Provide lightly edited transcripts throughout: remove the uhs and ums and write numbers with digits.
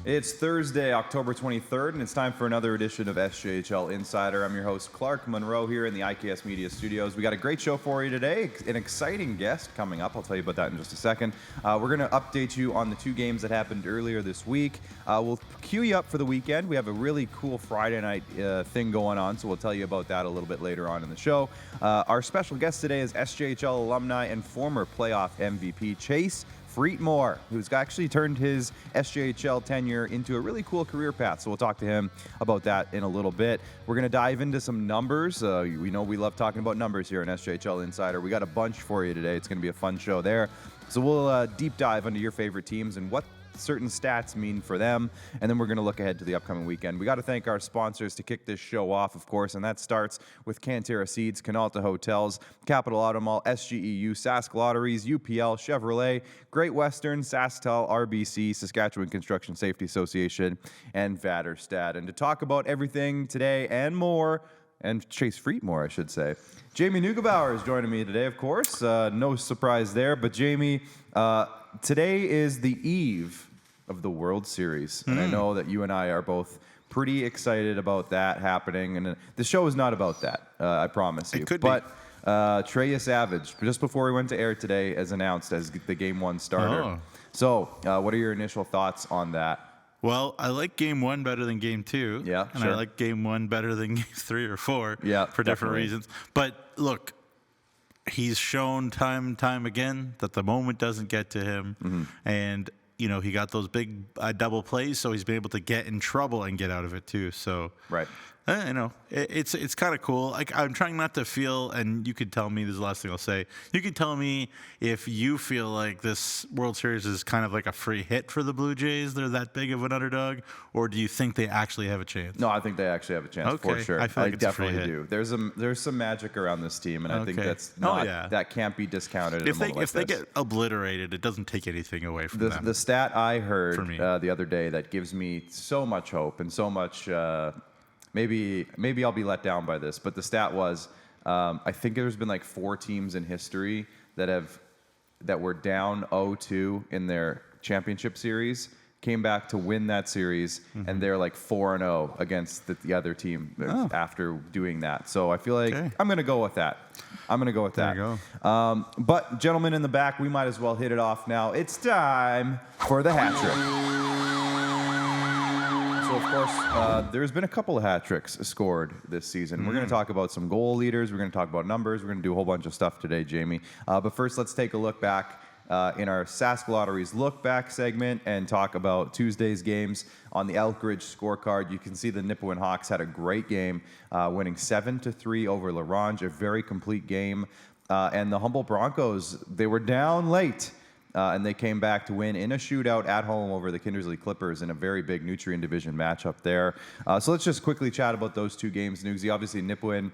It's Thursday, October 23rd, and it's time for another edition of SJHL Insider. I'm your host, Clark Munroe, here in the IKS Media Studios. We got a great show for you today, an exciting guest coming up. I'll tell you about that in just a second. We're going to update you on the two games that happened earlier this week. We'll queue you up for the weekend. We have a really cool Friday night thing going on, so we'll tell you about that a little bit later on in the show. Our special guest today is SJHL alumni and former playoff MVP, Chase Friedt-Mohr, who's actually turned his SJHL tenure into a really cool career path. So we'll talk to him about that in a little bit. We're going to dive into some numbers. We know we love talking about numbers here on SJHL Insider. We got a bunch for you today. It's going to be a fun show there. So we'll deep dive into your favorite teams and what certain stats mean for them, and then we're going to look ahead to the upcoming weekend. We got to thank our sponsors to kick this show off, of course, and that starts with Cantera Seeds, Canalta Hotels, Capital Auto Mall, SGEU, Sask Lotteries, UPL, Chevrolet, Great Western, SaskTel, RBC, Saskatchewan Construction Safety Association, and Vaterstad. And to talk about everything today and more, and Chase Friedt-Mohr, I should say, Jamie Neugebauer is joining me today, of course. No surprise there, but Jamie, today is the eve of the World Series, and I know that you and I are both pretty excited about that happening, and the show is not about that, I promise you. It could but Trey Savage, just before we went to air today, as announced as the Game 1 starter. Oh. So what are your initial thoughts on that? Well, I like Game 1 better than Game 2. Yeah, and sure. I like Game 1 better than Game 3 or 4 for different reasons. But look, he's shown time and time again that the moment doesn't get to him. And, you know, he got those big double plays, so he's been able to get in trouble and get out of it too. So, right. You know, it's kind of cool. Like, I'm trying not to feel, and you could tell me, this is the last thing I'll say, you could tell me if you feel like this World Series is kind of like a free hit for the Blue Jays, they're that big of an underdog, or do you think they actually have a chance? No, I think they actually have a chance, for sure. I feel like it's definitely a free do. There's some magic around this team, and I think that's not, that can't be discounted. If they get obliterated, it doesn't take anything away from them. The stat I heard the other day that gives me so much hope and so much. Maybe I'll be let down by this, but the stat was, I think there's been like 4 teams in history that were down 0-2 in their championship series, came back to win that series, and they're like 4-0 against the other team after doing that. So I feel like I'm going to go with that. There you go. But gentlemen in the back, we might as well hit it off now. It's time for the hat trick. So, of course, there's been a couple of hat tricks scored this season. We're going to talk about some goal leaders. We're going to talk about numbers. We're going to do a whole bunch of stuff today, Jamie. But first, let's take a look back in our Sask Lotteries Look Back segment and talk about Tuesday's games. On the Elk Ridge scorecard, you can see the Nipawin Hawks had a great game, winning 7-3 over La Ronge, a very complete game. And the Humboldt Broncos, they were down late. And they came back to win in a shootout at home over the Kindersley Klippers in a very big Nutrien Division matchup there. So let's just quickly chat about those two games, Nugsy. Obviously, Nipawin,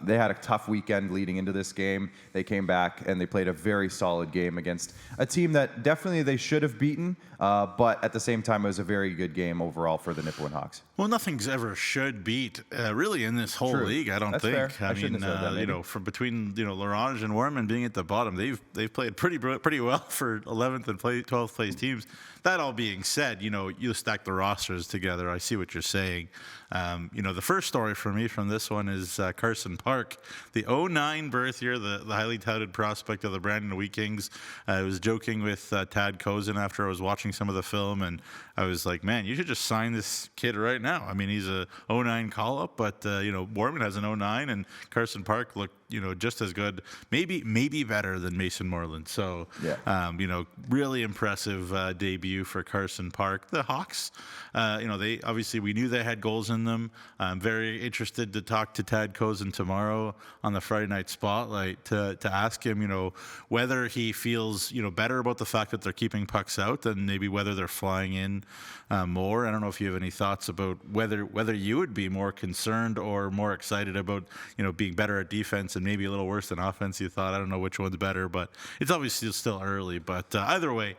they had a tough weekend leading into this game. They came back and they played a very solid game against a team that definitely they should have beaten, but at the same time, it was a very good game overall for the Nipawin Hawks. Well, nothing's ever should beat really in this whole league. I don't think. Fair. I mean, you know, from between La Ronge and Warman being at the bottom, they've played pretty well for 11th and 12th place teams. That all being said, you know, you stack the rosters together. I see what you're saying. You know, the first story for me from this one is Carson Park, the 2009 birth year, the highly touted prospect of the Brandon Wheat Kings. I was joking with Tad Kozin after I was watching some of the film, and I was like, man, you should just sign this kid right now. I mean, he's a 2009 call-up, but, you know, Warman has an 2009, and Carson Park looked, you know, just as good, maybe better than Mason Moreland. So, you know, really impressive debut for Carson Park. The Hawks, you know, we knew they had goals in them. I'm very interested to talk to Tad Kozin tomorrow on the Friday Night Spotlight to ask him, you know, whether he feels, you know, better about the fact that they're keeping pucks out and maybe whether they're flying in more. I don't know if you have any thoughts about whether you would be more concerned or more excited about, you know, being better at defense and maybe a little worse than offense. You thought, I don't know which one's better, but it's obviously still early. But either way,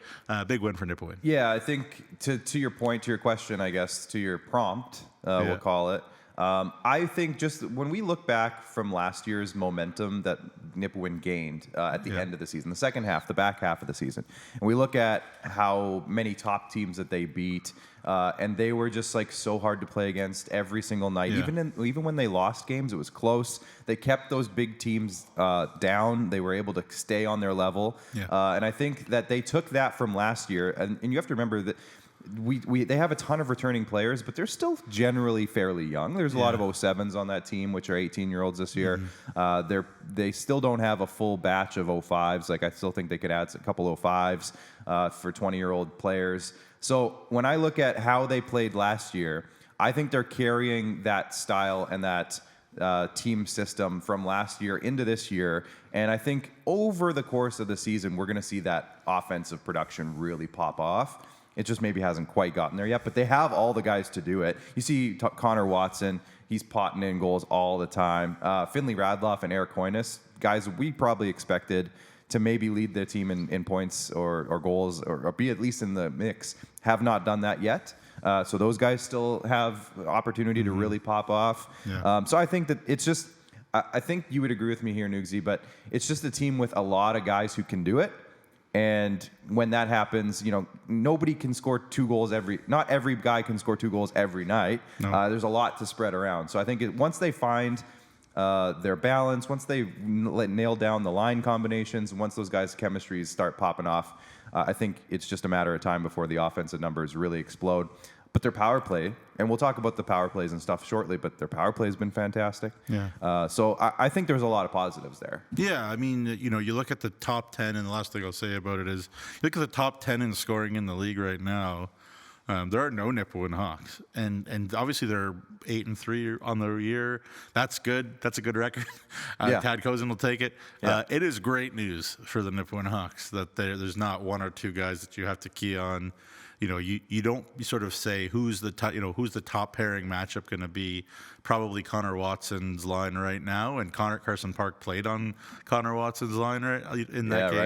big win for Nipawin. Yeah, I think to your point, to your question, I guess, to your prompt, we'll call it. I think just when we look back from last year's momentum that Nipawin gained at the end of the season, the second half, the back half of the season, and we look at how many top teams that they beat, and they were just like so hard to play against every single night. Yeah. Even when they lost games, it was close. They kept those big teams down. They were able to stay on their level, and I think that they took that from last year. And you have to remember that. They have a ton of returning players, but they're still generally fairly young. There's a lot of 07s on that team, which are 18-year-olds this year. They still don't have a full batch of 05s. Like I still think they could add a couple 05s for 20-year-old players. So when I look at how they played last year, I think they're carrying that style and that team system from last year into this year. And I think over the course of the season, we're going to see that offensive production really pop off. It just maybe hasn't quite gotten there yet, but they have all the guys to do it. You see Connor Watson, he's potting in goals all the time. Finley Radloff and Eric Hoynes, guys we probably expected to maybe lead the team in points or goals or be at least in the mix, have not done that yet. So those guys still have opportunity to really pop off. So I think that it's just, I think you would agree with me here, Nugsy, but it's just a team with a lot of guys who can do it. And when that happens, nobody can score 2 goals not every guy can score 2 goals every night. No. There's a lot to spread around. So I think once they find their balance, once they nail down the line combinations, once those guys' chemistries start popping off, I think it's just a matter of time before the offensive numbers really explode. But their power play, and we'll talk about the power plays and stuff shortly, but their power play has been fantastic. So I think there's a lot of positives there. Yeah, I mean, you look at the top 10, and the last thing I'll say about it is, you look at the top 10 in scoring in the league right now, there are no Nipawin Hawks. And obviously they're 8-3 on the year. That's good. That's a good record. Tad Kozin will take it. It is great news for the Nipawin Hawks that there's not 1 or 2 guys that you have to key on. You don't sort of say who's the top pairing matchup going to be. Probably Connor Watson's line right now, and Carson Park played on Connor Watson's line in that game.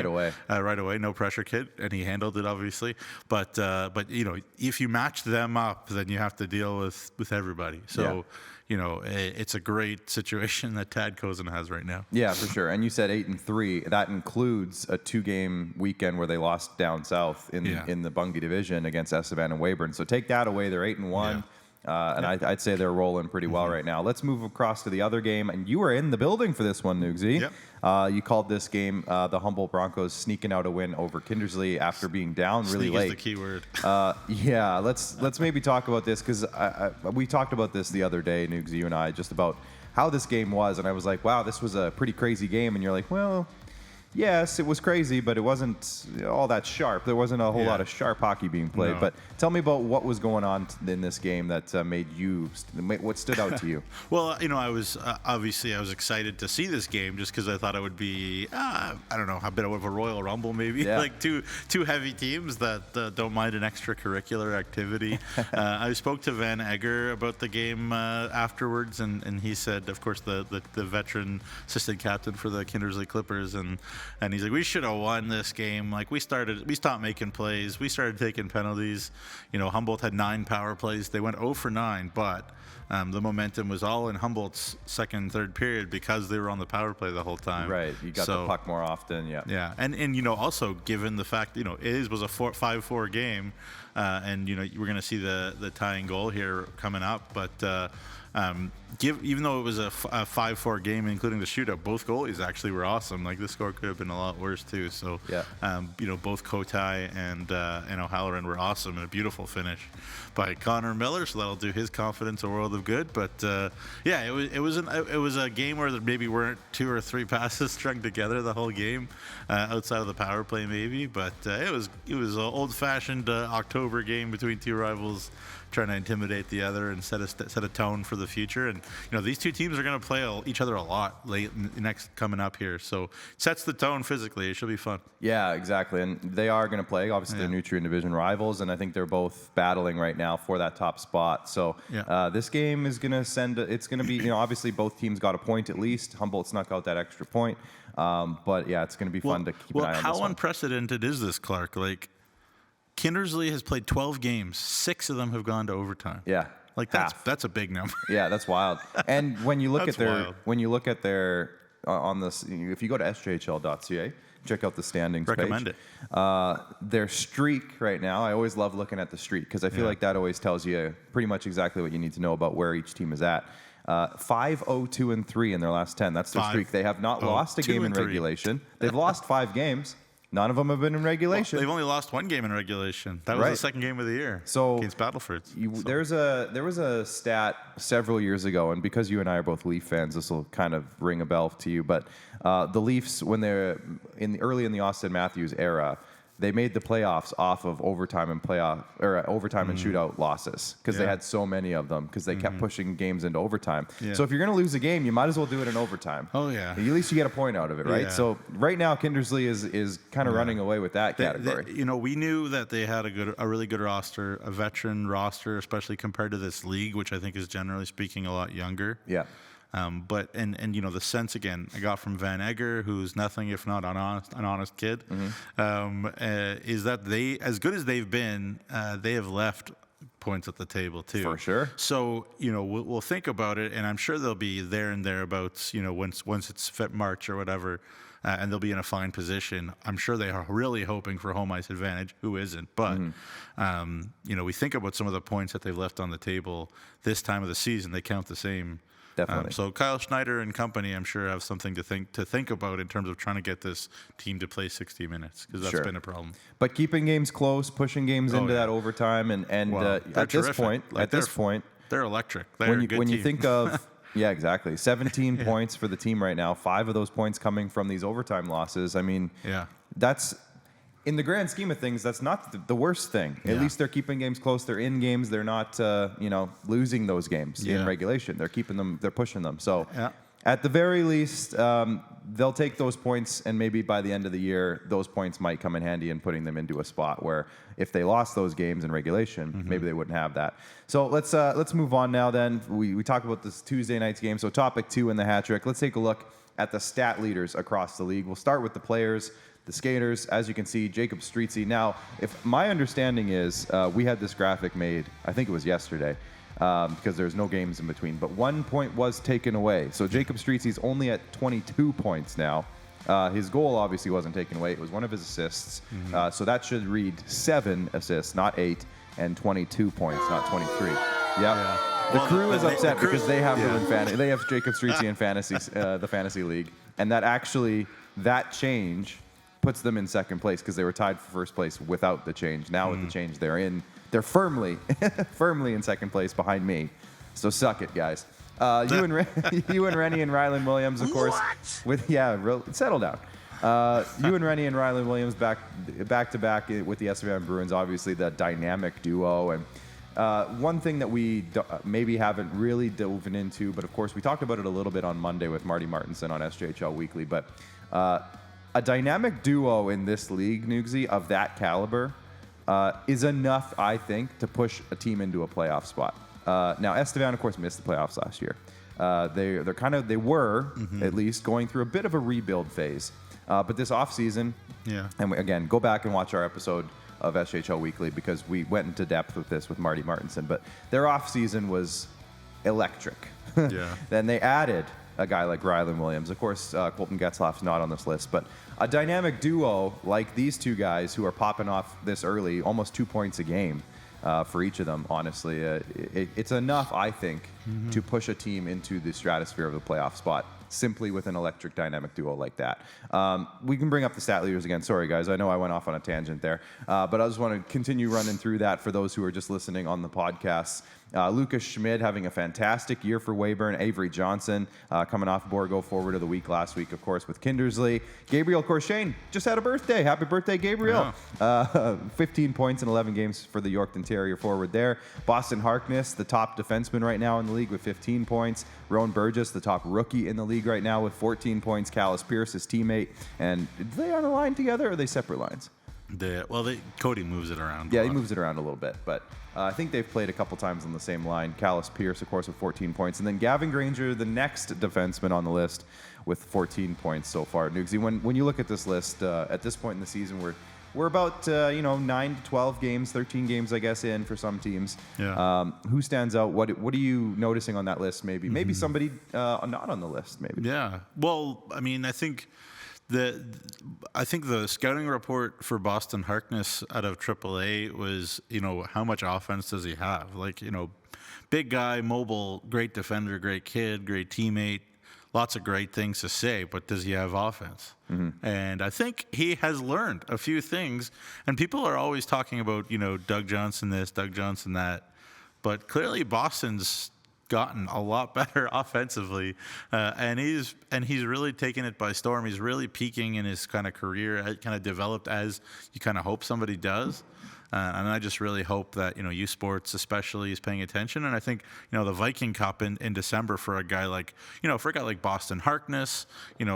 Right away, no pressure kid, and he handled it obviously. But if you match them up, then you have to deal with everybody. So. It's a great situation that Tad Kozin has right now. Yeah, for sure. And you said 8-3. That includes a 2-game weekend where they lost down south in the Bungie division against Estevan and Weyburn. So take that away. They're 8-1. And I'd say they're rolling pretty well right now. Let's move across to the other game. And you were in the building for this one, Nugsy. Yep. You called this game the Humboldt Broncos sneaking out a win over Kindersley after being down really late. Sneak is the key word. Let's maybe talk about this because we talked about this the other day, Nugsy, you and I, just about how this game was. And I was like, wow, this was a pretty crazy game. And you're like, well, yes, it was crazy, but it wasn't all that sharp. There wasn't a whole lot of sharp hockey being played. No. But tell me about what was going on in this game that what stood out to you? Well, I was obviously I was excited to see this game just because I thought it would be I don't know, a bit of a Royal Rumble maybe, like two heavy teams that don't mind an extracurricular activity. I spoke to Van Egger about the game afterwards, and he said, of course, the veteran assistant captain for the Kindersley Klippers, and he's like, we should have won this game. Like we stopped making plays. We started taking penalties. Humboldt had 9 power plays. They went 0 for 9, but the momentum was all in Humboldt's second, third period because they were on the power play the whole time. Right. You got the puck more often. Yeah. Yeah. And also given the fact, it was a 5-4 game, and, we're going to see the tying goal here coming up, but, even though it was a 5-4 game, including the shootout, both goalies actually were awesome. Like the score could have been a lot worse too. So, both Kotai and O'Halloran were awesome, and a beautiful finish by Connor Miller. So that'll do his confidence a world of good. But it was a game where there maybe weren't 2 or 3 passes strung together the whole game, outside of the power play maybe. But it was an old-fashioned October game between 2 rivals, trying to intimidate the other and set a tone for the future. And these 2 teams are going to play each other a lot late coming up here, so it sets the tone physically. It should be fun. Yeah, exactly. And they are going to play. Obviously, they're Nutrien Division rivals, and I think they're both battling right now for that top spot. So this game is going to it's going to be, obviously both teams got a point at least. Humboldt snuck out that extra point, but it's going to be fun to keep an eye on this one. How unprecedented is this, Clark? Like, Kindersley has played 12 games. 6 of them have gone to overtime. Yeah. Like that's a big number. Yeah, that's wild. And when you look That's at their wild. when you look at their on this, if you go to sjhl.ca, check out the standings Recommend page. it. Their streak right now, I always love looking at the streak because I feel like that always tells you pretty much exactly what you need to know about where each team is at. 5-0-2-3 in their last 10. That's their streak. They have not lost a game in 2-3. regulation. They've lost 5 games. None of them have been in regulation. They've only lost 1 game in regulation. That was Right. the second game of the year So against Battleford. There was a stat several years ago, and because you and I are both Leaf fans, this will kind of ring a bell to you. But the Leafs, when they're early in the Austin Matthews era, they made the playoffs off of overtime and shootout losses because they Yeah. had so many of them because they kept pushing games into overtime. Yeah. So if you're going to lose a game, you might as well do it in overtime. Oh, yeah. At least you get a point out of it, right? Yeah. So right now, Kindersley is kind of running away with that category. We knew that they had a really good roster, a veteran roster, especially compared to this league, which I think is generally speaking a lot younger. Yeah. But the sense again I got from Van Egger, who's nothing if not an honest kid, is that they, as good as they've been, they have left points at the table too. For sure. So we'll think about it, and I'm sure they'll be there and thereabouts. Once it's March or whatever. And they'll be in a fine position. I'm sure they are really hoping for home ice advantage. Who isn't? But, we think about some of the points that they've left on the table this time of the season. They count the same. Definitely. So Kyle Schneider and company, I'm sure, have something to think about in terms of trying to get this team to play 60 minutes because that's been a problem. But keeping games close, pushing games into that overtime, and Well, at this terrific. point, They're electric. They're when a you good when you team. think of 17 points for the team right now, 5 of those points coming from these overtime losses. I mean, that's in the grand scheme of things, that's not the worst thing. At least they're keeping games close. They're in games. They're not, losing those games in regulation. They're keeping them. They're pushing them. So, at the very least, they'll take those points, and maybe by the end of the year, those points might come in handy in putting them into a spot where, if they lost those games in regulation, maybe they wouldn't have that. So let's move on now. Then we talked about this Tuesday night's game. So topic 2 in the hat trick. Let's take a look at the stat leaders across the league. We'll start with the players. The skaters, as you can see, Jacob Streetsy. Now, if my understanding is, we had this graphic made, I think it was yesterday, because there's no games in between, but 1 point was taken away. So Jacob Streetsy's only at 22 points now. His goal obviously wasn't taken away. It was one of his assists. So that should read 7 assists, not 8, and 22 points, not 23. Yeah. The crew is upset because they have him in fantasy. They have Jacob Streetsy in fantasy, the fantasy league, and that change puts them in second place because they were tied for first place without the change. Now with the change, they're firmly in second place behind me. So suck it, guys. You and Rennie and Rylan Williams, of course. Settle down. You and Rennie and Rylan Williams back to back with the Estevan Bruins. Obviously, the dynamic duo. And one thing that we maybe haven't really dove into, but of course we talked about it a little bit on Monday with Marty Martinson on SJHL Weekly. But a dynamic duo in this league, Nugsy, of that caliber, is enough, I think, to push a team into a playoff spot. Now, Estevan, of course, missed the playoffs last year. They were at least going through a bit of a rebuild phase. But this offseason, and again, go back and watch our episode of SJHL Weekly because we went into depth with this with Marty Martinson. But their offseason was electric. Then they added a guy like Rylan Williams. Of course, Colton Getzlaff's not on this list, but a dynamic duo like these two guys who are popping off this early, almost 2 points a game for each of them, honestly, it's enough, I think, to push a team into the stratosphere of the playoff spot simply with an electric dynamic duo like that. We can bring up the stat leaders again. Sorry, guys. I know I went off on a tangent there, but I just want to continue running through that for those who are just listening on the podcast. Lucas Schmid having a fantastic year for Weyburn. Avery Johnson coming off Borgo forward of the week last week, of course, with Kindersley. Gabriel Corshane just had a birthday. Happy birthday, Gabriel. 15 points in 11 games for the Yorkton Terrier forward there. Boston Harkness, the top defenseman right now in the league with 15 points. Rowan Burgess, the top rookie in the league right now with 14 points. Callis Pierce, his teammate. And are they on a line together or are they separate lines? Cody moves it around. Yeah, he moves it around a little bit, but I think they've played a couple times on the same line. Callis Pierce, of course, with 14 points. And then Gavin Granger, the next defenseman on the list, with 14 points so far. Nugsy, when you look at this list, at this point in the season, we're we're about 9 to 12 games, 13 games, I guess, in for some teams. Yeah. Who stands out? What are you noticing on that list? Maybe somebody not on the list. Maybe. Yeah. Well, I mean, I think the scouting report for Boston Harkness out of AAA was, how much offense does he have? Like, big guy, mobile, great defender, great kid, great teammate, lots of great things to say, but does he have offense? Mm-hmm. And I think he has learned a few things, and people are always talking about, Doug Johnson this, Doug Johnson that, but clearly Boston's gotten a lot better offensively, and he's really taken it by storm. He's really peaking in his kind of career, kind of developed as you kind of hope somebody does. And I just really hope that, U Sports especially is paying attention. And I think, the Viking Cup in December for a guy like, Boston Harkness,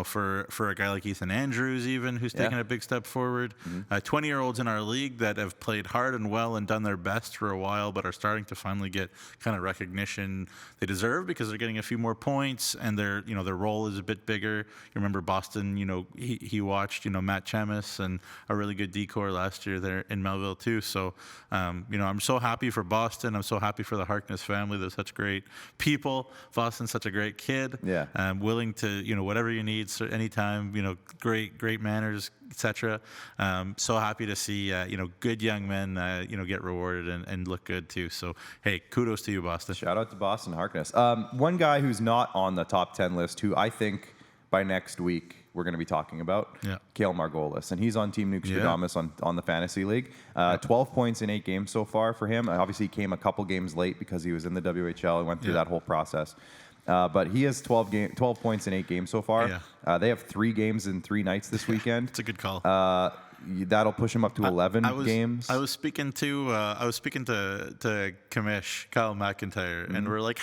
for a guy like Ethan Andrews even, who's taken a big step forward. 20-year-olds in our league that have played hard and well and done their best for a while, but are starting to finally get kind of recognition they deserve because they're getting a few more points and their role is a bit bigger. You remember Boston, he watched, Matt Chemis and a really good decor last year there in Melville too. So, I'm so happy for Boston. I'm so happy for the Harkness family. They're such great people. Boston's such a great kid. Yeah. Willing to, whatever you need, so anytime, great manners, etc. So happy to see, good young men, get rewarded and look good too. So, hey, kudos to you, Boston. Shout out to Boston Harkness. One guy who's not on the top 10 list, who I think by next week we're going to be talking about, Kale Margolis. And he's on Team Neugebauer on the Fantasy League. 12 points in 8 games so far for him. Obviously, he came a couple games late because he was in the WHL and went through that whole process. But he has 12 points in 8 games so far. They have 3 games in 3 nights this weekend. It's a good call. That'll push him up to 11 games. I was speaking to Commish, Kyle McIntyre, and we're like,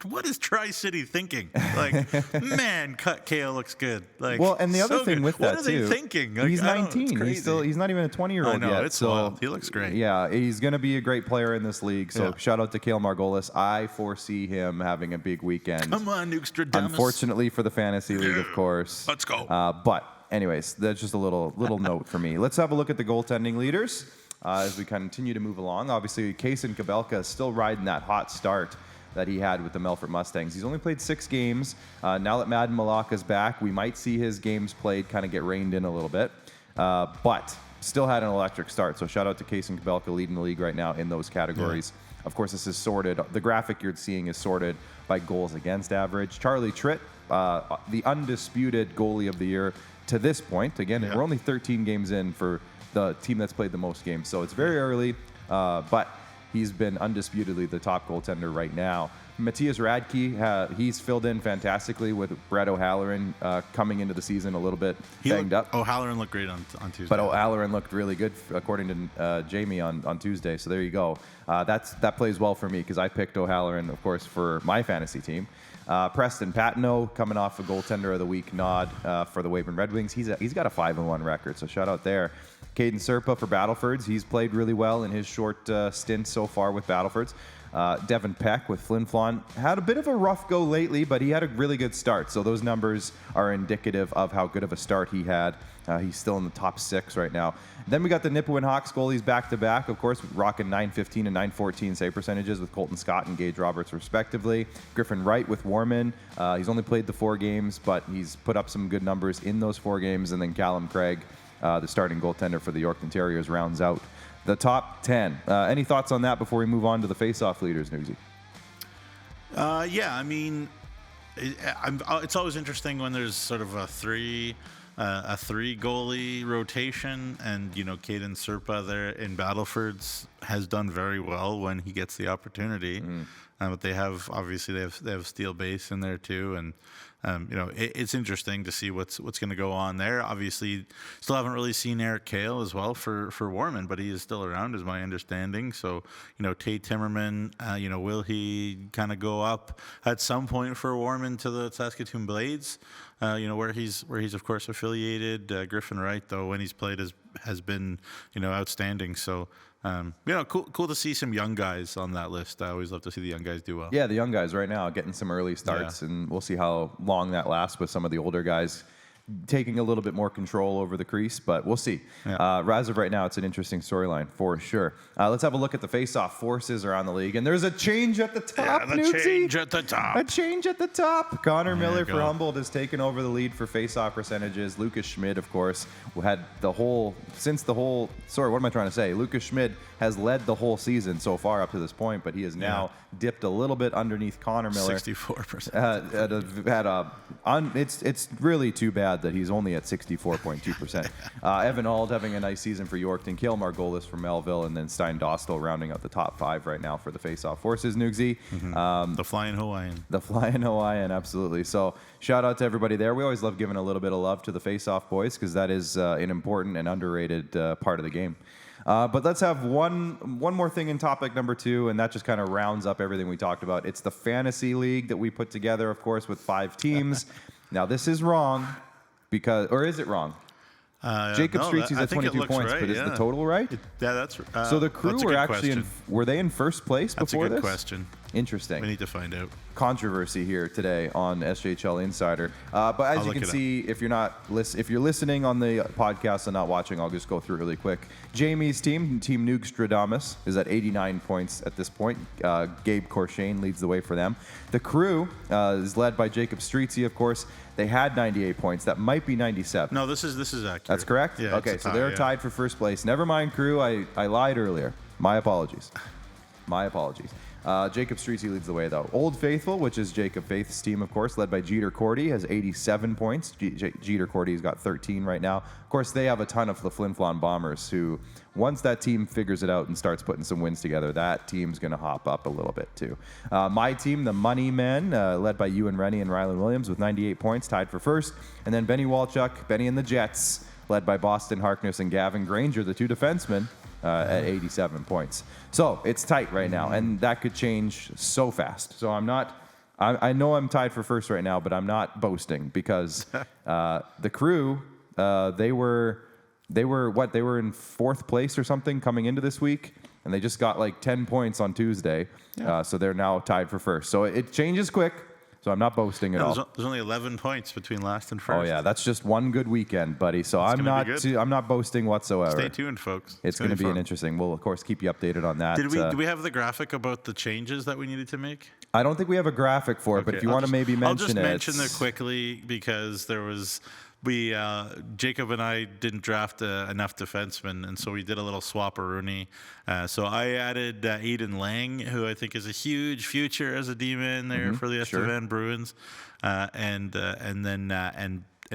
what is Tri-City thinking? Like, man, Kale looks good. Like, well, and the other thing good. with that what too, are they thinking? Like, he's 19. He's not even a 20-year-old yet. It's so wild. He looks great. Yeah, he's going to be a great player in this league. So shout out to Kale Margolis. I foresee him having a big weekend. Come on, Nookstradamus. Unfortunately for the Fantasy League, of course. Let's go. But anyways, that's just a little note for me. Let's have a look at the goaltending leaders as we continue to move along. Obviously, Kaysen Kabelka is still riding that hot start that he had with the Melfort Mustangs. He's only played 6 games. Now that Madden Malaka's back, we might see his games played kind of get reined in a little bit. But still had an electric start. So shout out to Kaysen Kabelka leading the league right now in those categories. Yeah. Of course, this is sorted. The graphic you're seeing is sorted by goals against average. Charlie Tritt, the undisputed goalie of the year to this point. Again, we're only 13 games in for the team that's played the most games. So it's very early, but he's been undisputedly the top goaltender right now. Matthias Radke, he's filled in fantastically with Brett O'Halloran coming into the season a little bit banged up. O'Halloran looked great on Tuesday. But O'Halloran looked really good, according to Jamie on Tuesday. So there you go. That plays well for me because I picked O'Halloran, of course, for my fantasy team. Preston Patino coming off a goaltender of the week nod for the Weyburn Red Wings. He's got a 5-1 record, so shout out there. Caden Serpa for Battlefords. He's played really well in his short stint so far with Battlefords. Devin Peck with Flin Flon had a bit of a rough go lately, but he had a really good start. So those numbers are indicative of how good of a start he had. He's still in the top 6 right now. Then we got the Nipawin Hawks goalies back-to-back, of course, rocking .915 and .914 save percentages with Colton Scott and Gage Roberts, respectively. Griffin Wright with Warman. He's only played the 4 games, but he's put up some good numbers in those 4 games. And then Callum Craig, the starting goaltender for the Yorkton Terriers, rounds out the top 10. Any thoughts on that before we move on to the face-off leaders, Newsy? Yeah, I mean, it's always interesting when there's sort of a three goalie rotation, and Caden Serpa there in Battlefords has done very well when he gets the opportunity. But they have Steel Base in there too, and it's interesting to see what's going to go on there. Obviously, still haven't really seen Eric Kale as well for Warman, but he is still around, is my understanding. So, Tate Timmerman, will he kind of go up at some point for Warman to the Saskatoon Blades? Where he's of course affiliated. Griffin Wright, though, when he's played has been outstanding. So. Cool to see some young guys on that list. I always love to see the young guys do well. Yeah, the young guys right now getting some early starts, and we'll see how long that lasts with some of the older guys taking a little bit more control over the crease, but we'll see. Yeah. As of right now, it's an interesting storyline for sure. Let's have a look at the face-off forces around the league, and there's a change at the top. Change at the top. A change at the top. Connor Miller for go. Humboldt has taken over the lead for face-off percentages. Lucas Schmid, of course, who had Lucas Schmid has led the whole season so far up to this point, but he has now dipped a little bit underneath Connor Miller. 64%. It's really too bad that he's only at 64.2%. Evan Auld having a nice season for Yorkton, Cale Margolis for Melville, and then Stein Dostal rounding out the top 5 right now for the face-off forces, Nugsy. The Flying Hawaiian. The Flying Hawaiian, absolutely. So shout out to everybody there. We always love giving a little bit of love to the face-off boys because that is an important and underrated part of the game. But let's have one more thing in topic number 2, and that just kind of rounds up everything we talked about. It's the fantasy league that we put together, of course, with 5 teams. Now, this is wrong or is it wrong? Jacob Streets is at 22 points, right, but is the total right? That's so the Crew were actually were they in first place before this? That's a good question. Interesting. We need to find out. Controversy here today on SJHL Insider. But as you can see, if you're listening on the podcast and not watching, I'll just go through really quick. Jamie's team Neugebauer, is at 89 points at this point. Gabe Corshane leads the way for them. The Crew is led by Jacob Streetsy, of course. They had 98 points. That might be 97. No, this is accurate. That's correct? Yeah, okay, so they're tied for first place. Never mind, Crew. I lied earlier. My apologies. Jacob Streetsy leads the way, though. Old Faithful, which is Jacob Faith's team, of course, led by Jeter Cordy, has 87 points. Jeter Cordy's got 13 right now. Of course, they have a ton of the Flin Flon Bombers who, once that team figures it out and starts putting some wins together, that team's going to hop up a little bit, too. My team, the Money Men, led by Ewan Rennie and Rylan Williams with 98 points, tied for first. And then Benny Walchuk, Benny and the Jets, led by Boston Harkness and Gavin Granger, the 2 defensemen, at 87 points. So it's tight right now, and that could change so fast. So I know I'm tied for first right now, but I'm not boasting because the Crew, they were in 4th place or something coming into this week, and they just got like 10 points on Tuesday. So they're now tied for first. So it changes quick. So I'm not boasting at all. There's only 11 points between last and first. Oh yeah, that's just one good weekend, buddy. So I'm not boasting whatsoever. Stay tuned, folks. It's going to be an interesting. We'll of course keep you updated on that. Do we have the graphic about the changes that we needed to make? I don't think we have a graphic for it, but if you want to maybe mention it. I'll just mention it quickly because there was. Jacob and I didn't draft enough defensemen, and so we did a little swap-a-rooney. So I added Aiden Lang, who I think is a huge future as a D-man there for the Estevan Bruins, and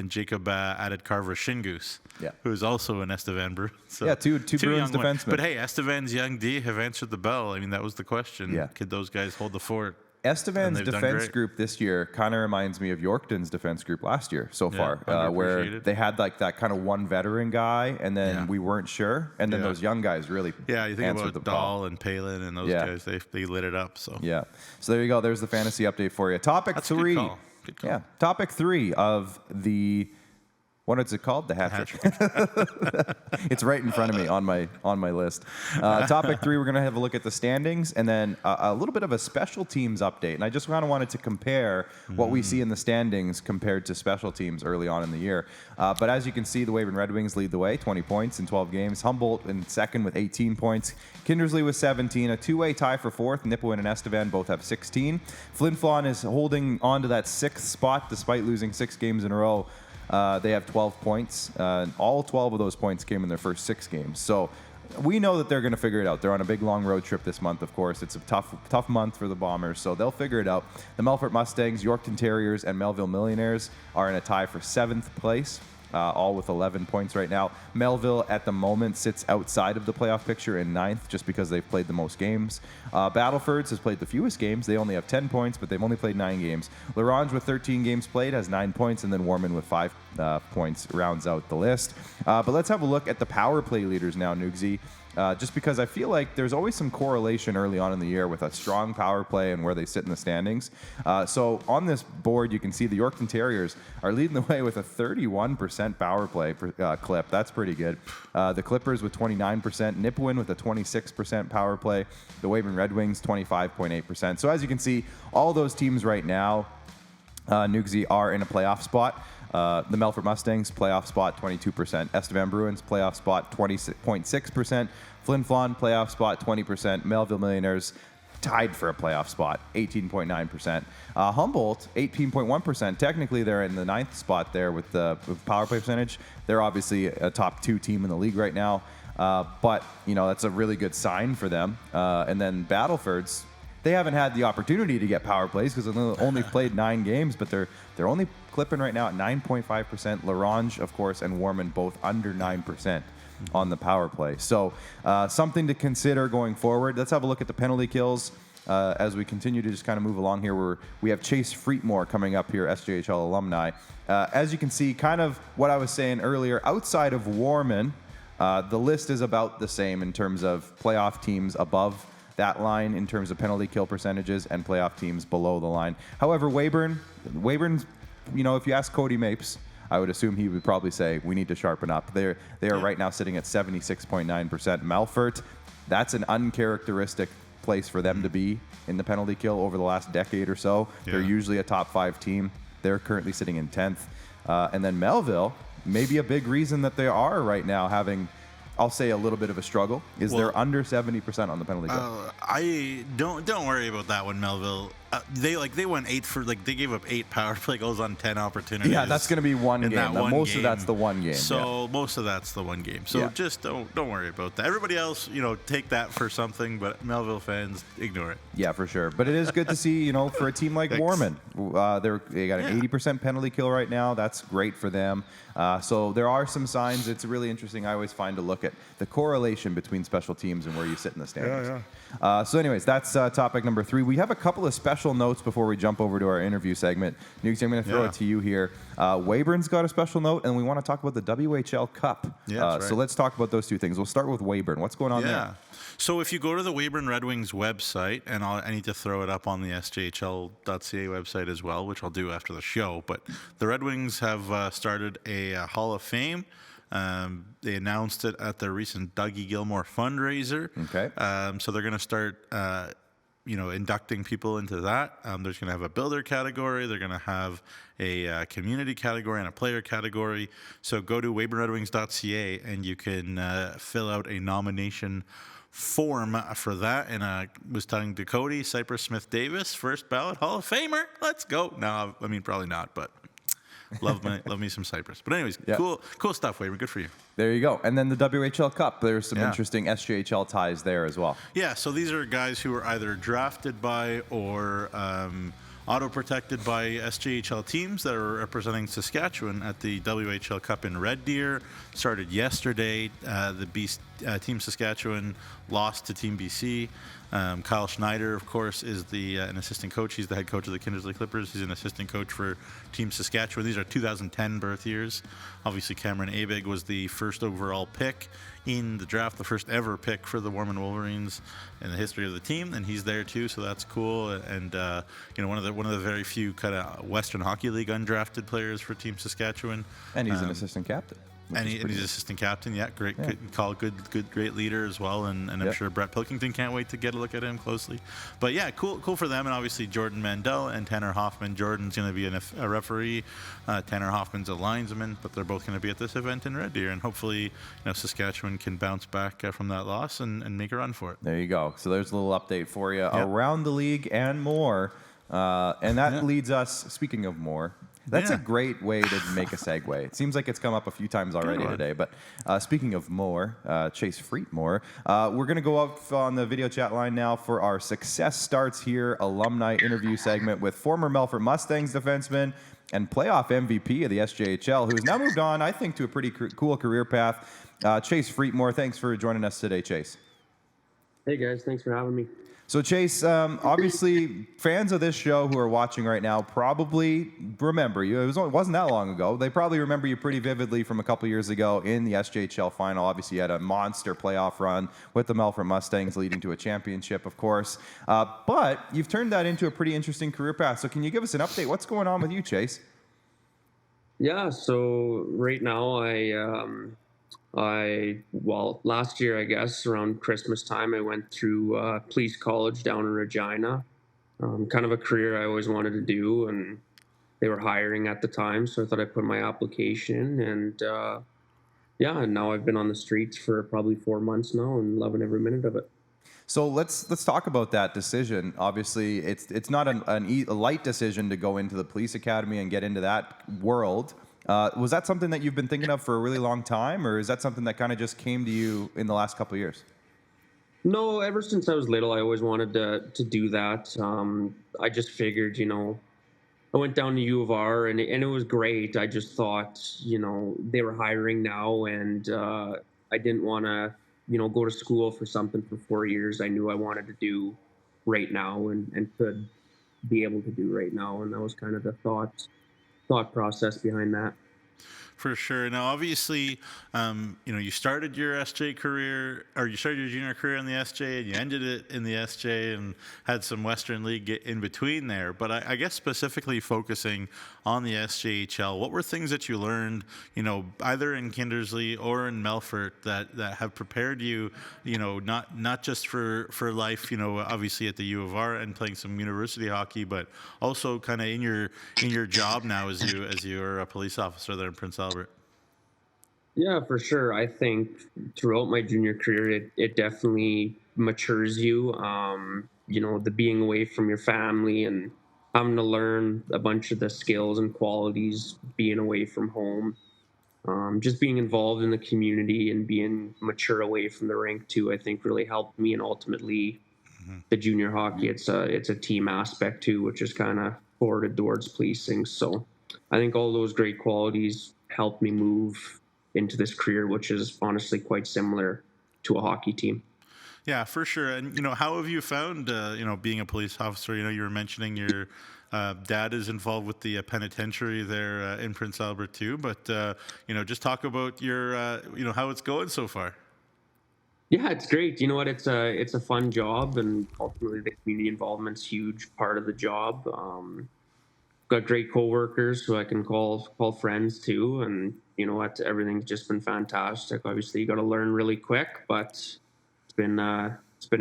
Jacob added Carver Shingoose, who is also an Estevan Bruin. So two Bruins defensemen. But hey, Estevan's young D have answered the bell. I mean, that was the question. Yeah. Could those guys hold the fort? Estevan's defense group this year kind of reminds me of Yorkton's defense group last year so far, where they had like that kind of one veteran guy, and then we weren't sure, and then those young guys really you think about Dahl and Palin and those guys, they lit it up. So there you go. There's the fantasy update for you. Topic 3. Good call. Yeah, topic 3 of the. What is it called? The hat trick. It's right in front of me on my list. Topic 3, we're going to have a look at the standings and then a little bit of a special teams update. And I just kind of wanted to compare what we see in the standings compared to special teams early on in the year. But as you can see, the Weyburn Red Wings lead the way, 20 points in 12 games. Humboldt in second with 18 points. Kindersley with 17. A 2-way tie for fourth. Nipawin and Estevan both have 16. Flin Flon is holding on to that 6th spot despite losing 6 games in a row. They have 12 points. All 12 of those points came in their first 6 games. So we know that they're going to figure it out. They're on a big, long road trip this month, of course. It's a tough month for the Bombers, so they'll figure it out. The Melfort Mustangs, Yorkton Terriers, and Melville Millionaires are in a tie for 7th place. All with 11 points right now. Melville, at the moment, sits outside of the playoff picture in 9th just because they've played the most games. Battlefords has played the fewest games. They only have 10 points, but they've only played 9 games. Larange, with 13 games played, has 9 points, and then Warman with 5 points rounds out the list. But let's have a look at the power play leaders now, Nugsy. Just because I feel like there's always some correlation early on in the year with a strong power play and where they sit in the standings. So on this board, you can see the Yorkton Terriers are leading the way with a 31% power play clip. That's pretty good. The Klippers with 29%, Nipawin with a 26% power play, the Weyburn Red Wings 25.8%. So as you can see, all those teams right now, Nugsy, are in a playoff spot. The Melfort Mustangs, playoff spot, 22%. Estevan Bruins, playoff spot, 20.6%. Flin Flon, playoff spot, 20%. Melville Millionaires, tied for a playoff spot, 18.9%. Humboldt, 18.1%. Technically, they're in the 9th spot there with the power play percentage. They're obviously a top 2 team in the league right now. But, that's a really good sign for them. And then Battleford's, they haven't had the opportunity to get power plays because they've only played 9 games, but they're only clipping right now at 9.5%. LaRange, of course, and Warman both under 9% on the power play. So something to consider going forward. Let's have a look at the penalty kills as we continue to just kind of move along here. We have Chase Friedt-Mohr coming up here, SJHL alumni. As you can see, kind of what I was saying earlier, outside of Warman, the list is about the same in terms of playoff teams above that line in terms of penalty kill percentages and playoff teams below the line. However, Weyburn's, if you ask Cody Mapes, I would assume he would probably say we need to sharpen up. They are right now sitting at 76.9%. Melfort, that's an uncharacteristic place for them to be in the penalty kill over the last decade or so. Yeah. They're usually a top 5 team. They're currently sitting in 10th. And then Melville, maybe a big reason that they are right now having, I'll say, a little bit of a struggle is they're under 70% on the penalty kill. I don't worry about that one, Melville. They went 8 for they gave up 8 power play goals on 10 opportunities. Yeah, that's going to be one game. Most of that's the one game. So most of that's the one game. So just don't worry about that. Everybody else, take that for something, but Melville fans, ignore it. Yeah, for sure. But it is good to see, for a team like Warman, they got an 80% penalty kill right now. That's great for them. So there are some signs. It's really interesting. I always find to look at the correlation between special teams and where you sit in the standings. So anyways, that's topic number 3. We have a couple of special notes before we jump over to our interview segment. Nukes, I'm going to throw it to you here. Weyburn's got a special note, and we want to talk about the WHL Cup. Right. So let's talk about those two things. We'll start with Weyburn. What's going on there? So if you go to the Weyburn Red Wings website, and I need to throw it up on the SJHL.ca website as well, which I'll do after the show, but the Red Wings have started a Hall of Fame. They announced it at their recent Dougie Gilmore fundraiser. Okay. So they're going to start, inducting people into that. They're going to have a builder category. They're going to have a community category and a player category. So go to WeyburnRedWings.ca and you can fill out a nomination form for that. And I was telling to Cody, Cypress Smith Davis, first ballot Hall of Famer. Let's go. No, I mean, probably not, but love me some Cypress. But anyways, cool stuff, Weyburn. Good for you. There you go. And then the WHL Cup, there's some interesting SJHL ties there as well. Yeah, so these are guys who were either drafted by or auto-protected by SJHL teams that are representing Saskatchewan at the WHL Cup in Red Deer. Started yesterday. Team Saskatchewan lost to Team BC. Kyle Schneider, of course, is an assistant coach. He's the head coach of the Kindersley Klippers. He's an assistant coach for Team Saskatchewan. These are 2010 birth years. Obviously, Cameron Abig was the first overall pick in the draft, the first ever pick for the Warman Wolverines in the history of the team, and he's there too, so that's cool. And one of the very few kind of Western Hockey League undrafted players for Team Saskatchewan. And he's an assistant captain. And he's assistant captain, great call, great leader as well, and I'm sure Brett Pilkington can't wait to get a look at him closely. But cool for them, and obviously Jordan Mandel and Tanner Hoffman. Jordan's going to be a referee, Tanner Hoffman's a linesman, but they're both going to be at this event in Red Deer, and hopefully Saskatchewan can bounce back from that loss and make a run for it. There you go. So there's a little update for you around the league and more, and that leads us, speaking of more, that's a great way to make a segue. It seems like it's come up a few times already today. But speaking of more, Chase Friedt-Mohr, we're going to go up on the video chat line now for our Success Starts Here alumni interview segment with former Melfort Mustangs defenseman and playoff MVP of the SJHL, who has now moved on, I think, to a pretty cool career path. Chase Friedt-Mohr, thanks for joining us today, Chase. Hey, guys. Thanks for having me. So, Chase, obviously, fans of this show who are watching right now probably remember you. It wasn't that long ago. They probably remember you pretty vividly from a couple years ago in the SJHL final. Obviously, you had a monster playoff run with the Melfort Mustangs, leading to a championship, of course. But you've turned that into a pretty interesting career path. So can you give us an update? What's going on with you, Chase? Yeah, so right now last year, I guess, around Christmas time, I went through police college down in Regina. Kind of a career I always wanted to do, and they were hiring at the time. So I thought I'd put my application in, and and now I've been on the streets for probably 4 months now and loving every minute of it. So let's talk about that decision. Obviously, it's not a light decision to go into the police academy and get into that world. Was that something that you've been thinking of for a really long time, or is that something that kind of just came to you in the last couple of years? No, ever since I was little, I always wanted to do that. I just figured, I went down to U of R, and it was great. I just thought, they were hiring now, and I didn't want to, go to school for something for 4 years. I knew I wanted to do right now and could be able to do right now, and that was kind of the thought process behind that. For sure. Now, obviously, you started your SJ career, or you started your junior career in the SJ, and you ended it in the SJ, and had some Western League in between there. But I guess specifically focusing on the SJHL, what were things that you learned, either in Kindersley or in Melfort that have prepared you, not just for life, obviously at the U of R and playing some university hockey, but also kind of in your job now as you are a police officer there in Prince Albert? Yeah, for sure. I think throughout my junior career, it definitely matures you. The being away from your family and having to learn a bunch of the skills and qualities being away from home. Just being involved in the community and being mature away from the rink too, I think really helped me. And ultimately, the junior hockey, it's a team aspect too, which is kind of forwarded towards policing. So I think all those great qualities helped me move into this career, which is honestly quite similar to a hockey team. Yeah, for sure. And, how have you found, being a police officer? You were mentioning your dad is involved with the penitentiary there in Prince Albert too. But, just talk about your, how it's going so far. Yeah, it's great. You know what? It's a fun job, and ultimately the community involvement's a huge part of the job. Got great coworkers who I can call friends too, and everything's just been fantastic. Obviously, you got to learn really quick, but it's been a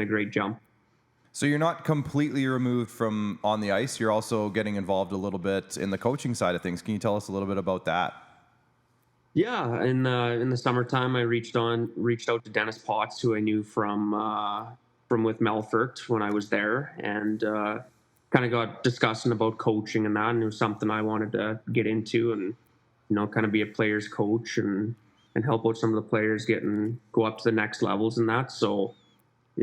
great jump. So you're not completely removed from on the ice. You're also getting involved a little bit in the coaching side of things. Can you tell us a little bit about that? Yeah, in the summertime, I reached out to Dennis Potts, who I knew from with Melfort when I was there, and kind of got discussing about coaching and that, and it was something I wanted to get into, and kind of be a player's coach and help out some of the players go up to the next levels and that. So,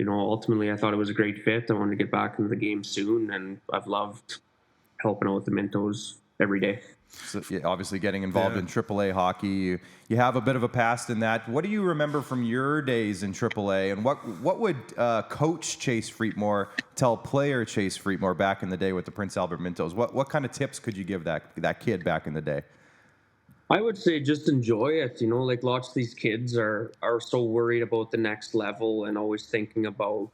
ultimately, I thought it was a great fit. I wanted to get back into the game soon, and I've loved helping out with the Mintos every day. So, yeah, obviously getting involved in AAA hockey, you have a bit of a past in that. What do you remember from your days in AAA, and what would Coach Chase Friedt-Mohr tell player Chase Friedt-Mohr back in the day with the Prince Albert Mintos? What kind of tips could you give that kid back in the day? I would say just enjoy it. Like lots of these kids are so worried about the next level and always thinking about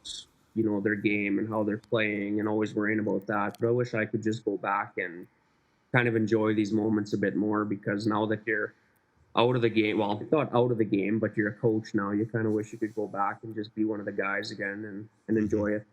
their game and how they're playing and always worrying about that. But I wish I could just go back and kind of enjoy these moments a bit more, because now that you're out of the game, well, not out of the game, but you're a coach now, you kind of wish you could go back and just be one of the guys again and enjoy it.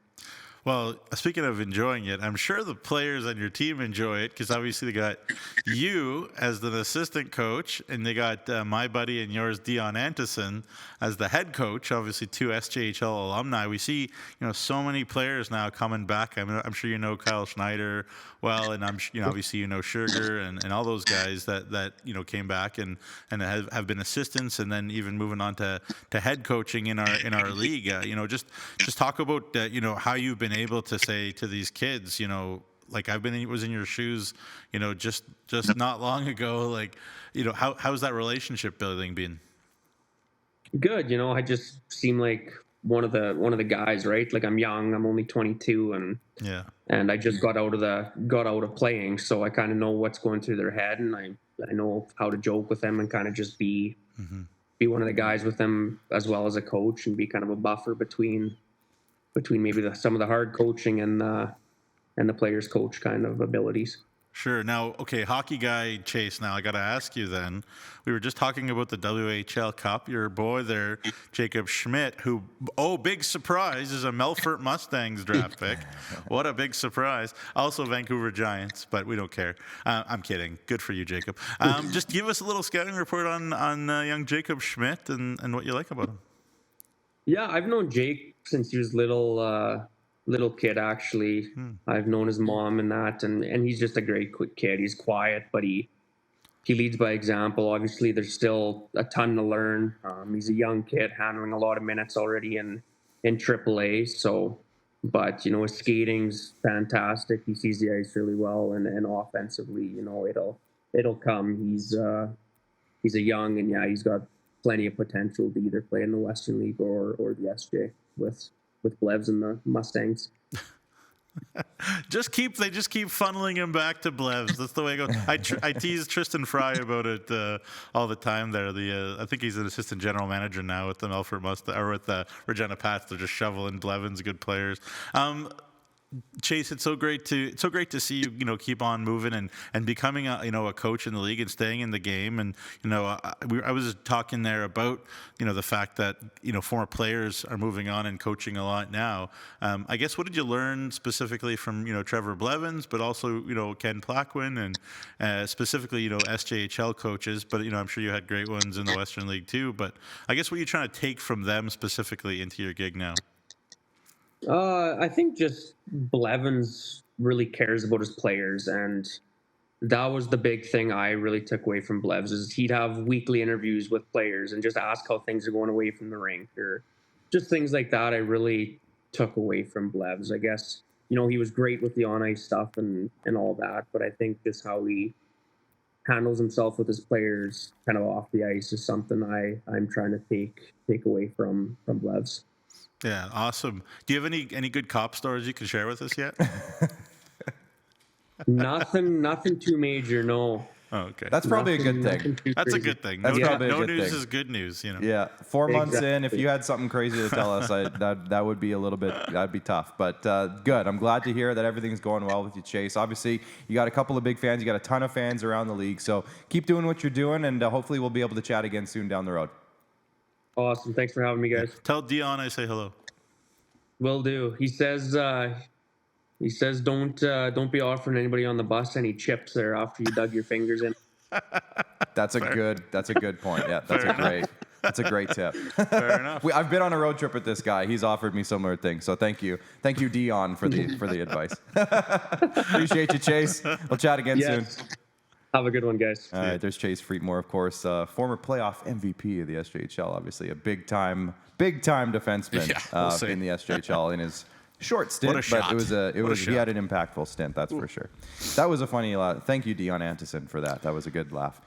Well, speaking of enjoying it, I'm sure the players on your team enjoy it, because obviously they got you as the assistant coach, and they got my buddy and yours, Dion Antison, as the head coach. Obviously, two SJHL alumni. We see, so many players now coming back. I'm sure Kyle Schneider well, and obviously Sugar and all those guys that came back and have been assistants, and then even moving on to head coaching in our league. Just talk about how you've been able to say to these kids, like was in your shoes, just not long ago. Like, how's that relationship building been? Good. I just seem like one of the guys, right? Like I'm young, I'm only 22, and I just got out of playing, so I kind of know what's going through their head, and I know how to joke with them and kind of just be one of the guys with them as well as a coach, and be kind of a buffer between maybe some of the hard coaching and the players coach kind of abilities. Sure. Now, okay, hockey guy Chase, now I got to ask you then. We were just talking about the WHL Cup. Your boy there, Jacob Schmidt, who, big surprise, is a Melfort Mustangs draft pick. What a big surprise. Also Vancouver Giants, but we don't care. I'm kidding. Good for you, Jacob. Just give us a little scouting report on young Jacob Schmidt and what you like about him. Yeah, I've known Jake since he was little kid, actually. I've known his mom and that, and he's just a great kid. He's quiet, but he leads by example. Obviously, there's still a ton to learn. He's a young kid handling a lot of minutes already in AAA. So, but his skating's fantastic. He sees the ice really well, and offensively, it'll come. He's a young, and he's got plenty of potential to either play in the Western League or the SJ with Blevs and the Mustangs. They just keep funneling him back to Blevs. That's the way it goes. I tease Tristan Fry about it all the time. There, I think he's an assistant general manager now with the Melfort Mustang or with the Regina Pats. They're just shoveling Blevins, good players. Chase, it's so great to see you, keep on moving and becoming a coach in the league and staying in the game. And I was talking there about the fact that former players are moving on and coaching a lot now. I guess what did you learn specifically from Trevor Blevins, but also Ken Plaquin and specifically SJHL coaches. But I'm sure you had great ones in the Western League too. But I guess what are you trying to take from them specifically into your gig now? I think just Blevins really cares about his players, and that was the big thing I really took away from Blevs is he'd have weekly interviews with players and just ask how things are going away from the rink or just things like that. I really took away from Blevs. I guess he was great with the on-ice stuff and all that, but I think just how he handles himself with his players kind of off the ice is something I'm trying to take away from Blevs. Yeah, awesome. Do you have any good cop stories you can share with us yet? Nothing too major, no. Oh, okay. That's probably a good thing. That's a good thing. That's probably a good news thing. is good news, Yeah, 4 months in, if you had something crazy to tell us, that would be that'd be tough. But good. I'm glad to hear that everything's going well with you, Chase. Obviously, you got a couple of big fans. You got a ton of fans around the league. So keep doing what you're doing, and hopefully we'll be able to chat again soon down the road. Awesome. Thanks for having me, guys. Tell Dion I say hello. Will do. He says don't be offering anybody on the bus any chips there after you dug your fingers in. That's a good point. Yeah, that's a great tip. Fair enough. I've been on a road trip with this guy. He's offered me similar things. So thank you, Dion, for the advice. Appreciate you, Chase. We'll chat again soon. Have a good one, guys. All right, there's Chase Friedt-Mohr, of course, former playoff MVP of the SJHL, obviously a big time defenseman in the SJHL in his short stint, but he had an impactful stint, that's for sure. That was a funny thank you, Dion Antison, for that. That was a good laugh.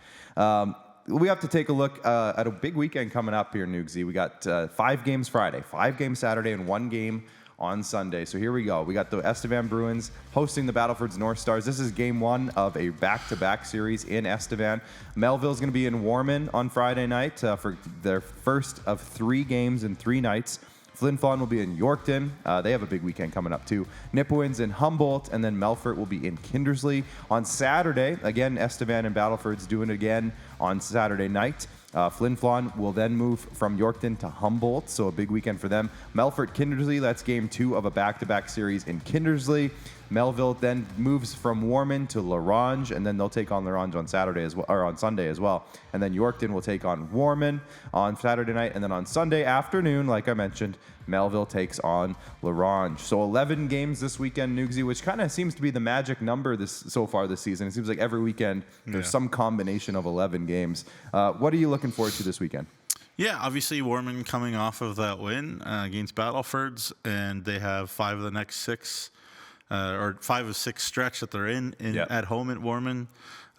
We have to take a look at a big weekend coming up here, Nugsy. We got 5 games Friday, 5 games Saturday, and 1 game on Sunday. So here we go. We got the Estevan Bruins hosting the Battlefords North Stars. This is game 1 of a back-to-back series in Estevan. Melville's going to be in Warman on Friday night for their first of 3 games in 3 nights. Flin Flon will be in Yorkton. They have a big weekend coming up too. Nipawin's in Humboldt, and then Melfort will be in Kindersley. On Saturday, again, Estevan and Battleford's doing it again on Saturday night. Flin Flon will then move from Yorkton to Humboldt, so a big weekend for them. Melfort, Kindersley, that's game 2 of a back-to-back series in Kindersley. Melville then moves from Warman to LaRange, and then they'll take on LaRange on Saturday as well, or on Sunday as well. And then Yorkton will take on Warman on Saturday night, and then on Sunday afternoon, like I mentioned, Melville takes on LaRange. So 11 games this weekend, Nugsy, which kind of seems to be the magic number so far this season. It seems like every weekend there's some combination of 11 games. What are you looking forward to this weekend? Yeah, obviously Warman coming off of that win against Battlefords, and they have 5 of the next 6, or 5 of 6 stretch that they're in at home at Warman.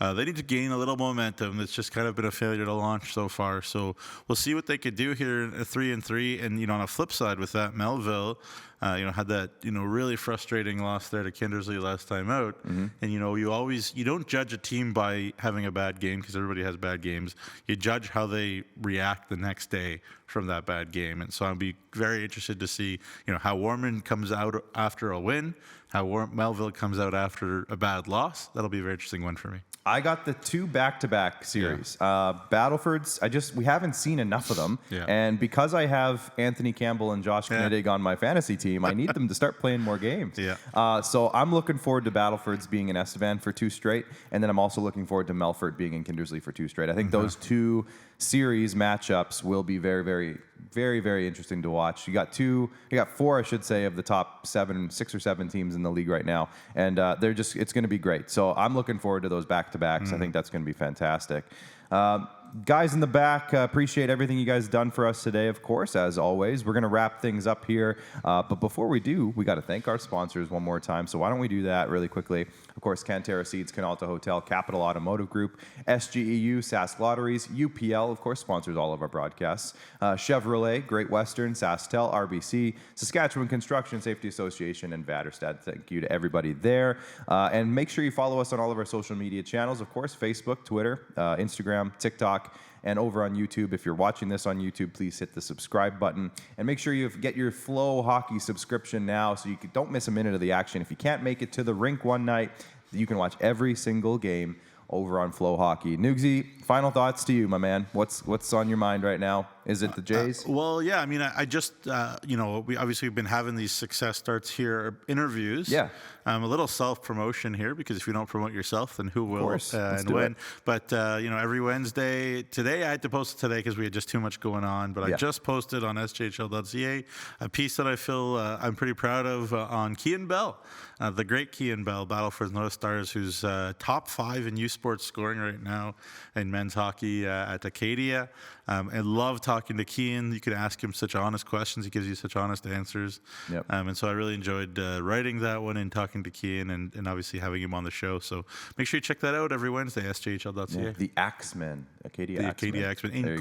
They need to gain a little momentum. It's just kind of been a failure to launch so far. So we'll see what they could do here at 3-3. And on a flip side with that, Melville, had that really frustrating loss there to Kindersley last time out. Mm-hmm. And you don't judge a team by having a bad game, because everybody has bad games. You judge how they react the next day from that bad game. And so I'll be very interested to see how Warman comes out after a win, how Melville comes out after a bad loss. That'll be a very interesting one for me. I got the 2 back-to-back series. Battlefords, we haven't seen enough of them. Yeah. And because I have Anthony Campbell and Josh Kennedy on my fantasy team, I need them to start playing more games. Yeah. So I'm looking forward to Battlefords being in Estevan for 2 straight. And then I'm also looking forward to Melfort being in Kindersley for 2 straight. I think those 2 series matchups will be very, very, very, very interesting to watch. You got 4, I should say, of the top 6 or 7 teams in the league right now, and it's going to be great. So I'm looking forward to those back-to-backs. I think that's going to be fantastic. Guys in the back, appreciate everything you guys done for us today, of course, as always. We're going to wrap things up here. But before we do, we got to thank our sponsors one more time. So why don't we do that really quickly? Of course, Cantera Seeds, Canalta Hotel, Capital Automotive Group, SGEU, Sask Lotteries, UPL, of course, sponsors all of our broadcasts. Chevrolet, Great Western, SaskTel, RBC, Saskatchewan Construction Safety Association, and Vaderstad. Thank you to everybody there. And make sure you follow us on all of our social media channels, of course, Facebook, Twitter, Instagram, TikTok, and over on YouTube. If you're watching this on YouTube, please hit the subscribe button and make sure you get your Flow Hockey subscription now so you don't miss a minute of the action. If you can't make it to the rink one night, you can watch every single game over on Flow Hockey. Nugsy, final thoughts to you, my man. What's on your mind right now? Is it the Jays? Well, yeah. I mean, I just, we obviously have been having these success starts here, interviews. Yeah. A little self-promotion here, because if you don't promote yourself, then who will? Of course. And when? But, every Wednesday, today I had to post it today because we had just too much going on. But I just posted on SJHL.ca a piece that I feel I'm pretty proud of on Kean Bell, the great Kean Bell, Battleford North Stars, who's top 5 in U Sports scoring right now in men's hockey at Acadia. I love talking to Kean. You can ask him such honest questions. He gives you such honest answers. Yep. And so I really enjoyed writing that one and talking to Kean and obviously having him on the show. So make sure you check that out every Wednesday, SJHL.ca. Yeah. The Axemen, Acadia Axemen. Acadia Axemen. In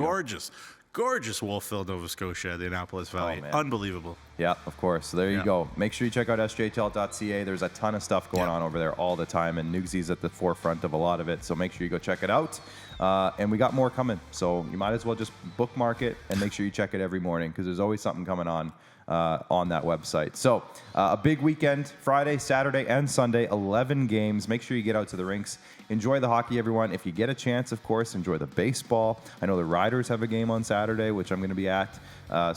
gorgeous Wolfville, Nova Scotia, the Annapolis Valley. Unbelievable. Yeah, of course. So there you go. Make sure you check out SJHL.ca. There's a ton of stuff going on over there all the time, and Nugsy's at the forefront of a lot of it. So make sure you go check it out. And we got more coming. So you might as well just bookmark it and make sure you check it every morning, because there's always something coming on that website. So a big weekend, Friday, Saturday, and Sunday, 11 games. Make sure you get out to the rinks. Enjoy the hockey, everyone. If you get a chance, of course, enjoy the baseball. I know the Riders have a game on Saturday, which I'm going to be at.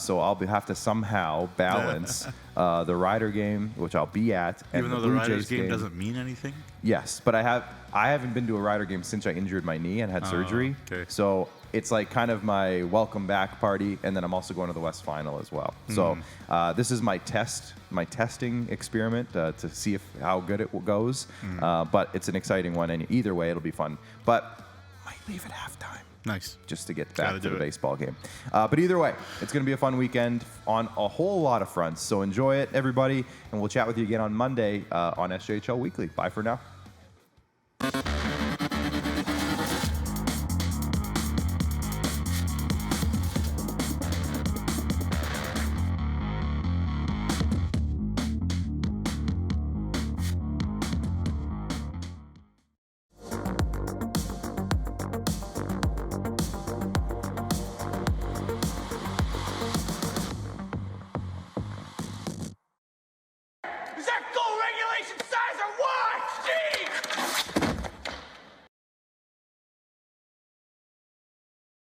So I'll have to somehow balance the Rider game, which I'll be at, and even though the Riders game doesn't mean anything. Yes, but I haven't been to a Rider game since I injured my knee and had surgery. Okay. So it's like kind of my welcome back party, and then I'm also going to the West Final as well. So this is my testing experiment to see how good it goes. But it's an exciting one, and either way, it'll be fun. But might leave at halftime. Nice. Just to get back to the baseball game. But either way, it's going to be a fun weekend on a whole lot of fronts. So enjoy it, everybody, and we'll chat with you again on Monday on SJHL Weekly. Bye for now.